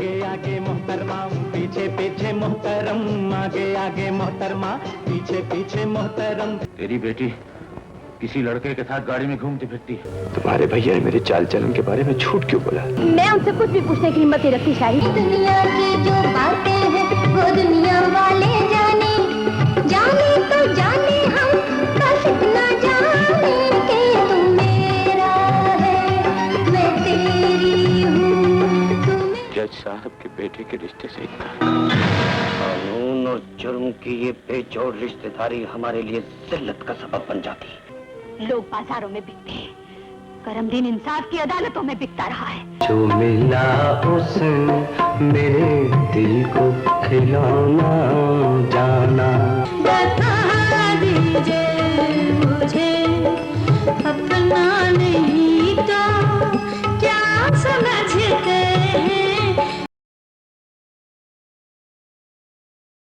आगे आगे मोहतरमा पीछे पीछे मोहतरम, आगे आगे मोहतरमा पीछे पीछे मोहतरम। तेरी बेटी किसी लड़के के साथ गाड़ी में घूमती फिरती है। तुम्हारे भैया ने मेरे चाल चलन के बारे में झूठ क्यों बोला? मैं उनसे कुछ भी पूछने की हिम्मत नहीं रखती शाही। दुनिया की जो बातें हैं वो दुनिया वाले जाने, जाने तो जाने हम बस इतना जाने कि तू मेरा है मैं तेरी हूँ। जज साहब के बेटे के रिश्ते से कानून और जुर्म की ये बेजोड़ रिश्तेदारी हमारे लिए जिल्लत का सबब बन जाती है। लोग बाजारों में बिकते हैं, करमदीन इंसाफ की अदालतों में बिकता रहा है। जो मिला उसने मेरे दिल को खिलौना जाना। बता दीजिए मुझे अपना नहीं तो क्या समझते हैं।